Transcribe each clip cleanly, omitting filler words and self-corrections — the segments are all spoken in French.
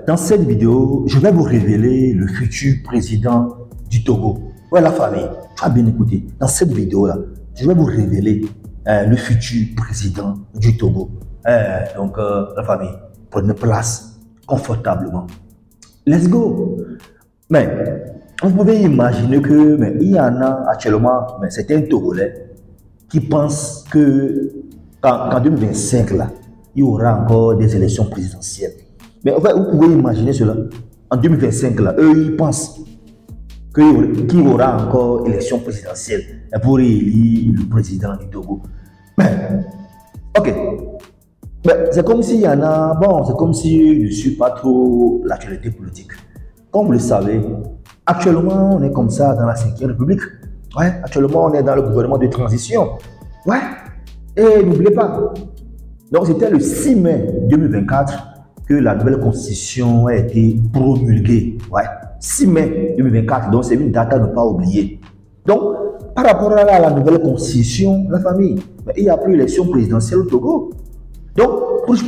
dans cette vidéo, je vais vous révéler le futur président du Togo. Ouais, la famille, tu as bien écouté. Dans cette vidéo-là, je vais vous révéler le futur président du Togo. Donc, la famille, prenez place confortablement. Let's go. Mais, vous pouvez imaginer que il y en a actuellement certains Togolais qui pensent que qu'en 2025, là, il y aura encore des élections présidentielles. Mais en fait, vous pouvez imaginer cela. En 2025, là, eux, ils pensent qu'il y aura encore élection présidentielle pour élire le président du Togo. Mais, ok. C'est comme s'il y en a, bon, c'est comme si je ne suis pas trop l'actualité politique. Comme vous le savez, actuellement, on est comme ça dans la 5e République. Ouais, actuellement, on est dans le gouvernement de transition. Ouais, et n'oubliez pas. Donc, c'était le 6 mai 2024 que la nouvelle constitution a été promulguée. Ouais, 6 mai 2024, donc c'est une date à ne pas oublier. Donc, par rapport à la nouvelle constitution, la famille, il n'y a plus d'élection présidentielle au Togo. Donc,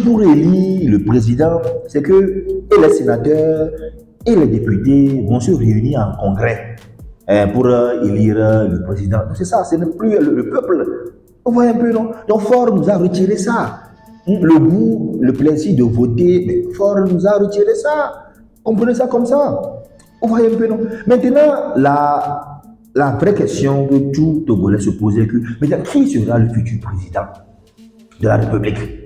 pour élire le président, c'est que les sénateurs et les députés vont se réunir en congrès pour élire le président. C'est ça, ce n'est plus le peuple. Vous voyez un peu, non? Donc, Ford nous a retiré ça. Le goût, le plaisir de voter, mais Ford nous a retiré ça. Comprenez ça comme ça. Vous voyez un peu, non? Maintenant, la vraie question que tout Togolais se posait, que qui sera le futur président de la République?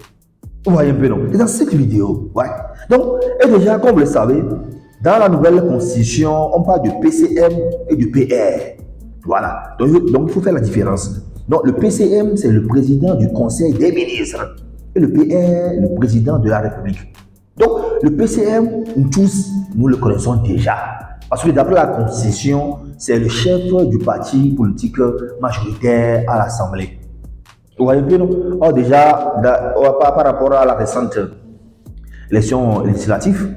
Vous voyez un peu, non? C'est dans cette vidéo. Ouais. Donc, et déjà, comme vous le savez, dans la nouvelle constitution, on parle de PCM et de PR. Voilà. Donc il faut faire la différence. Donc, le PCM, c'est le président du Conseil des ministres. Et le PR, le président de la République. Donc, le PCM, nous tous, nous le connaissons déjà. Parce que d'après la Constitution, c'est le chef du parti politique majoritaire à l'Assemblée. Vous voyez bien, non? Or, déjà, par rapport à la récente élection législative,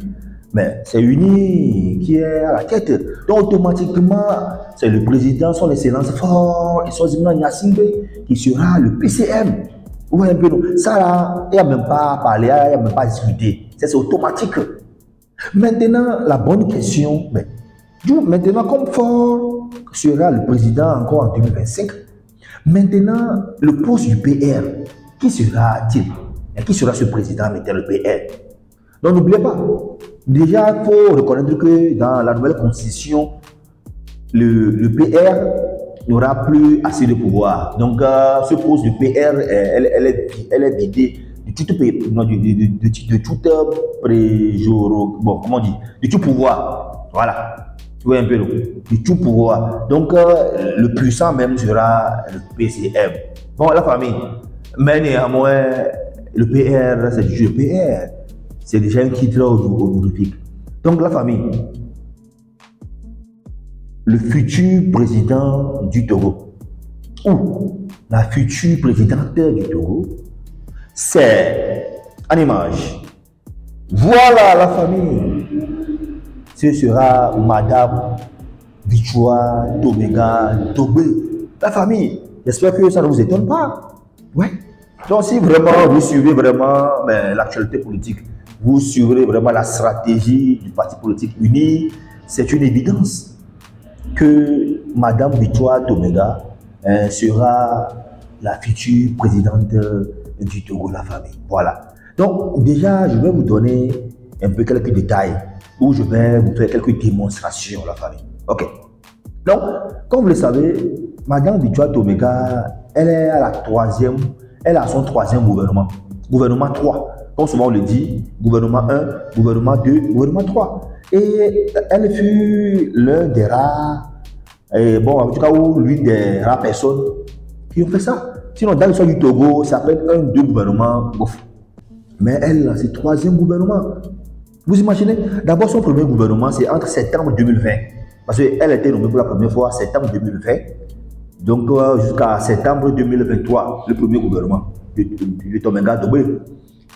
mais c'est UNI qui est à la tête. Donc, automatiquement, c'est le président, son excellence fort, et son Zimna Nyasingbe, qui sera le PCM. Vous voyez un peu, non? Ça là, il n'y a même pas à parler, il n'y a même pas à discuter. C'est automatique. Maintenant, la bonne question, maintenant, comme Ford sera le président encore en 2025, maintenant, le poste du PR, qui sera-t-il? Et qui sera ce président maintenant, le PR? Donc, n'oubliez pas, déjà, il faut reconnaître que dans la nouvelle constitution, le PR n'aura plus assez de pouvoir. Donc, ce poste du PR, elle est vidée de toute bon, comment on dit, de tout pouvoir. Voilà. Tu vois un peu, de tout pouvoir. Donc, le puissant même sera le PCM. Bon, la famille. Mais néanmoins, le PR, c'est du PR. C'est déjà un titre honorifique. Donc, la famille. Le futur président du Togo, ou la future présidente du Togo, c'est en image. Voilà la famille. Ce sera Madame Victoire Tomega Tobé. La famille. J'espère que ça ne vous étonne pas. Ouais. Donc si vraiment vous suivez vraiment l'actualité politique, vous suivrez vraiment la stratégie du parti politique uni, c'est une évidence que Madame Victoire Tomega sera la future présidente du Togo, la famille. Voilà. Donc, déjà, je vais vous donner un peu quelques détails où je vais vous faire quelques démonstrations, la famille. Ok. Donc, comme vous le savez, Madame Victoire Tomega, elle est à elle a son 3e gouvernement. Gouvernement 3. Comme souvent on le dit, gouvernement 1, gouvernement 2, gouvernement 3. Et elle fut l'un des rares, bon, en tout cas, l'une des rares personnes qui ont fait ça. Sinon, dans l'histoire du Togo, ça s'appelle 1-2 gouvernements. Mais elle, c'est 3e gouvernement. Vous imaginez? D'abord, son premier gouvernement, c'est entre septembre 2020. Parce qu'elle a été nommée pour la première fois en septembre 2020. Donc, jusqu'à septembre 2023, le premier gouvernement de Tomega Tobé.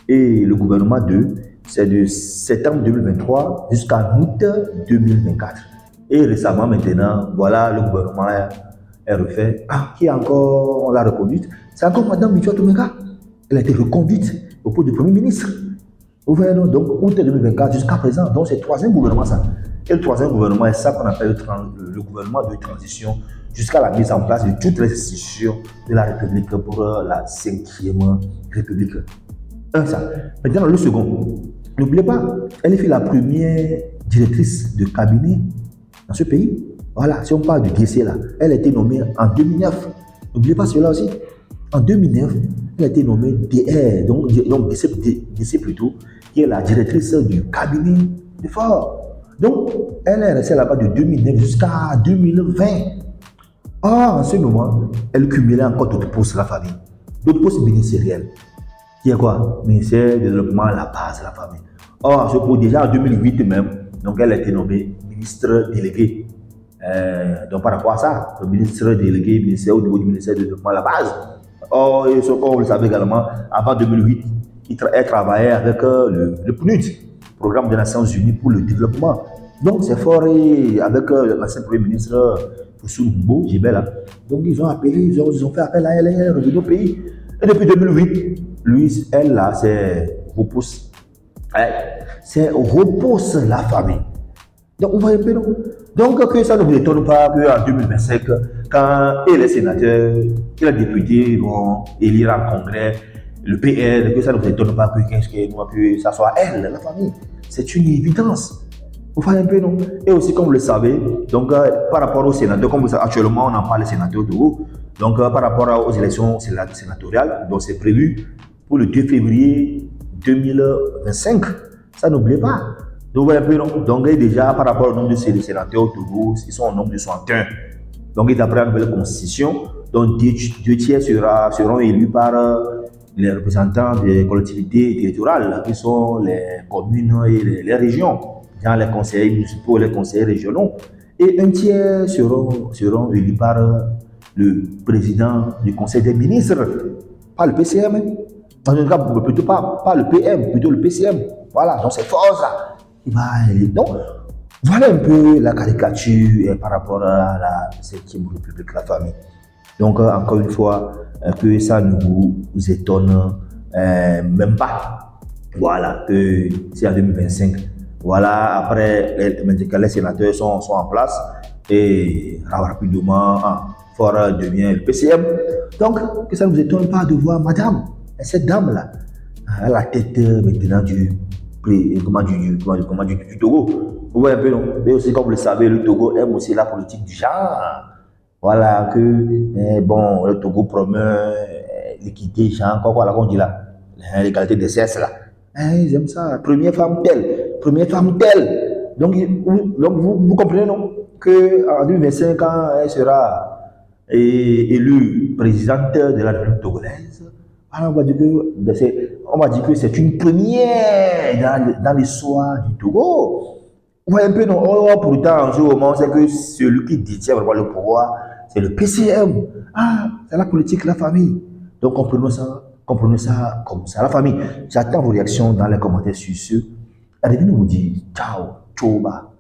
Et le gouvernement 2, c'est de septembre 2023 jusqu'à août 2024. Et récemment, maintenant, voilà, le gouvernement est refait. Ah, qui est encore, on l'a reconduite. C'est encore Madame Victoire Tomega. Elle a été reconduite au poste de Premier ministre. Vous voyez, non? Donc, août 2024 jusqu'à présent, donc c'est le troisième gouvernement, ça. Et le troisième gouvernement est ça qu'on appelle le gouvernement de transition jusqu'à la mise en place de toutes les institutions de la République pour la 5e République. Un, ça. Maintenant, le second, n'oubliez pas, elle fut la première directrice de cabinet dans ce pays. Voilà, si on parle du DC là, elle a été nommée en 2009. N'oubliez pas cela aussi. En 2009, elle a été nommée DR, donc DC plutôt, qui est la directrice du cabinet de Faure. Donc, elle est restée là-bas de 2009 jusqu'à 2020. Or, en ce moment, elle cumulait encore d'autres postes de la famille, d'autres postes ministériels. Qui est quoi? Ministère du développement, la base de la famille. Or, ce pour déjà en 2008 même, donc elle a été nommée ministre déléguée. Donc par rapport à ça, le ministre délégué, ministère au niveau du ministère du développement, la base. Or, comme vous le savez également, avant 2008, elle travaillait avec le PNUD, Programme des Nations Unies pour le développement. Donc c'est fort avec l'ancien Premier ministre Foussou Mbo, Jibela. Donc ils ont fait appel à elle, elle est revenue au pays. Et depuis 2008, lui, elle là, c'est repousse la famille. Donc, vous voyez un peu, non? Donc, que ça ne vous étonne pas qu'en 2025, quand les sénateurs et les députés vont élire en congrès le PL, que ça ne vous étonne pas que ça soit elle, la famille. C'est une évidence. Vous voyez un peu, non? Et aussi, comme vous le savez, donc, par rapport aux sénateurs, comme vous savez, actuellement, on en parle des sénateurs de haut. Donc, par rapport aux élections sénatoriales, donc c'est prévu pour le 2 février 2025. Ça, n'oubliez pas. Donc, vous voyez un peu, non? Donc, déjà, par rapport au nombre de sénateurs au Togo, ils sont au nombre de 61. Donc, d'après la nouvelle constitution, donc, deux tiers seront élus par les représentants des collectivités territoriales, qui sont les communes et les régions, dans les conseillers municipaux et les conseillers régionaux. Et un tiers seront élus par le président du conseil des ministres, pas le PCM. En tout cas, plutôt pas le PM, plutôt le PCM. Voilà, donc c'est fort ça. Donc, voilà un peu la caricature par rapport à la 5e République, la famille. Donc, encore une fois, que ça ne vous étonne même pas. Voilà, que c'est en 2025. Voilà, après, les sénateurs sont en place et rapidement, Fort devient le PCM. Donc, que ça ne vous étonne pas de voir madame, cette dame-là, à la tête maintenant du Togo. Vous voyez un peu, non? Mais aussi, comme vous le savez, le Togo aime aussi la politique du genre. Voilà, que, bon, le Togo promeut l'équité, genre, quoi, on dit là, l'égalité des sexes, là. Ils aiment ça. Première femme telle. Donc vous comprenez, non? Qu'en 2025, quand elle sera élue présidente de la République togolaise, on va dire que c'est une première dans l'histoire du Togo. Vous voyez un peu, non? Pourtant, en ce moment, c'est que celui qui détient vraiment le pouvoir, c'est le PCM. C'est la politique, la famille. Donc, comprenez ça comme ça, la famille. J'attends vos réactions dans les commentaires sur ce. Allez, nous vous dire ciao, tchoba.